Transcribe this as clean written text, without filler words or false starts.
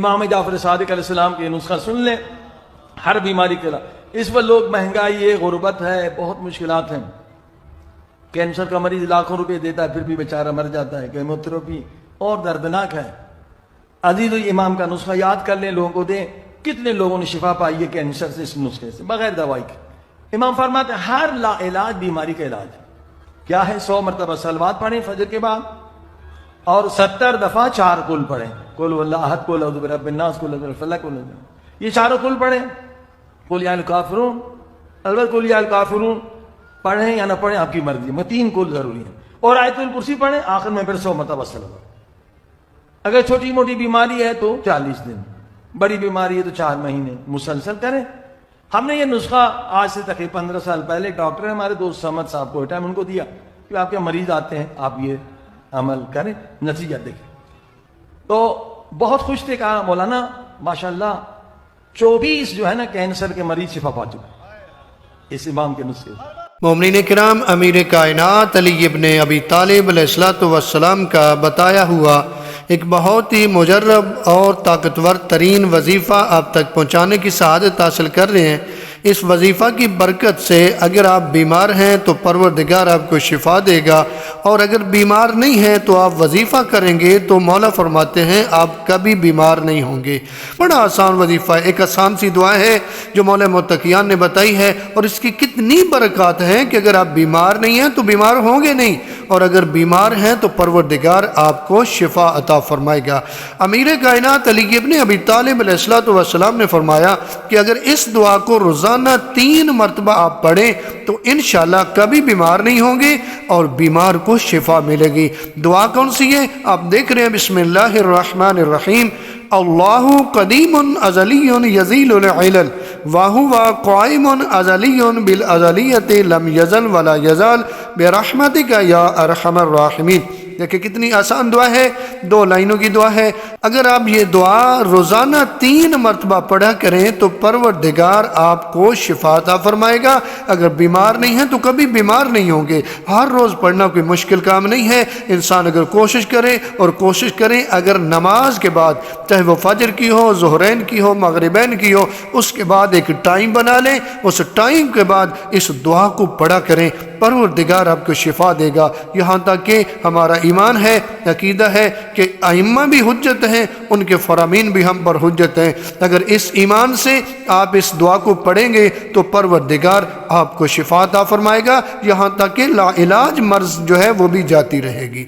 امام جعفر صادق علیہ السلام کے نسخہ سن لیں ہر بیماری کے علاج۔ اس وقت لوگ مہنگائی ہے، غربت ہے، بہت مشکلات ہیں، کینسر کا مریض لاکھوں روپے دیتا ہے پھر بھی بیچارہ مر جاتا ہے، کیموتھراپی اور دردناک ہے۔ عزیز امام کا نسخہ یاد کر لیں، لوگوں کو دیں۔ کتنے لوگوں نے شفا پائی ہے کینسر سے اس نسخے سے بغیر دوائی کے۔ امام فرماتے ہیں ہر لا علاج بیماری کا علاج کیا ہے؟ 100 مرتبہ صلوات پڑھیں فجر کے بعد اور 70 دفعہ 4 قل پڑھیں، قل هو اللہ احد، قل اعوذ برب الناس، قل اعوذ برب الفلق، قل اعوذ، یہ چاروں قل پڑھیں۔ قل یا الکافرون، البتہ قل یا الکافرون پڑھیں یا نہ پڑھیں آپ کی مرضی، میں 3 قل ضروری ہیں، اور آیت الکرسی پڑھیں، آخر میں پھر 100 مرتبہ صلوات۔ اگر چھوٹی موٹی بیماری ہے تو 40 دن، بڑی بیماری ہے تو 4 مہینے مسلسل کریں۔ ہم نے یہ نسخہ آج سے تقریباً 15 سال پہلے ڈاکٹر ہمارے دوست سمد صاحب کو ٹائم ان کو دیا کہ آپ کے مریض آتے ہیں، آپ یہ عمل کریں، نتیجہ دیکھیں۔ تو بہت خوش تھے، کہا مولانا ماشاءاللہ 24 جو ہے نا کینسر کے مریض شفا پا چکے اس امام کے نسخے سے۔ مومنین کرام، امیر کائنات علی ابن ابی طالب علیہ السلام کا بتایا ہوا ایک بہت ہی مجرب اور طاقتور ترین وظیفہ آپ تک پہنچانے کی سعادت حاصل کر رہے ہیں۔ اس وظیفہ کی برکت سے اگر آپ بیمار ہیں تو پروردگار آپ کو شفا دے گا، اور اگر بیمار نہیں ہیں تو آپ وظیفہ کریں گے تو مولا فرماتے ہیں آپ کبھی بیمار نہیں ہوں گے۔ بڑا آسان وظیفہ ہے، ایک آسان سی دعا ہے جو مولا متقیان نے بتائی ہے، اور اس کی کتنی برکات ہیں کہ اگر آپ بیمار نہیں ہیں تو بیمار ہوں گے نہیں، اور اگر بیمار ہیں تو پروردگار آپ کو شفا عطا فرمائے گا۔ امیر کائنات علی ابن ابی طالب علیہ السلام نے فرمایا کہ اگر اس دعا کو روزانہ 3 مرتبہ آپ پڑھیں تو انشاءاللہ کبھی بیمار نہیں ہوں گے اور بیمار کو شفا ملے گی۔ دعا کون سی ہے؟ آپ دیکھ رہے ہیں، بسم اللہ الرحمن الرحیم، اللہ قدیم ازلی یزیل العلل وہو قائم ازلی بالازلیت لم یزل ولا یزال برحمتک یا ارحم الراحمین۔ دیکھیں کتنی آسان دعا ہے، 2 لائنوں کی دعا ہے۔ اگر آپ یہ دعا روزانہ 3 مرتبہ پڑھا کریں تو پروردگار آپ کو شفا عطا فرمائے گا۔ اگر بیمار نہیں ہیں تو کبھی بیمار نہیں ہوں گے۔ ہر روز پڑھنا کوئی مشکل کام نہیں ہے، انسان اگر کوشش کرے، اور کوشش کریں اگر نماز کے بعد، چاہے وہ فجر کی ہو، ظہرین کی ہو، مغربین کی ہو، اس کے بعد ایک ٹائم بنا لیں، اس ٹائم کے بعد اس دعا کو پڑھا کریں، پروردگار آپ کو شفا دے گا۔ یہاں تک کہ ہمارا ایمان ہے، عقیدہ ہے کہ ائمہ بھی حجت ہیں، ان کے فرامین بھی ہم پر حجت ہیں۔ اگر اس ایمان سے آپ اس دعا کو پڑھیں گے تو پروردگار آپ کو شفا عطا فرمائے گا، یہاں تک کہ لا علاج مرض جو ہے وہ بھی جاتی رہے گی۔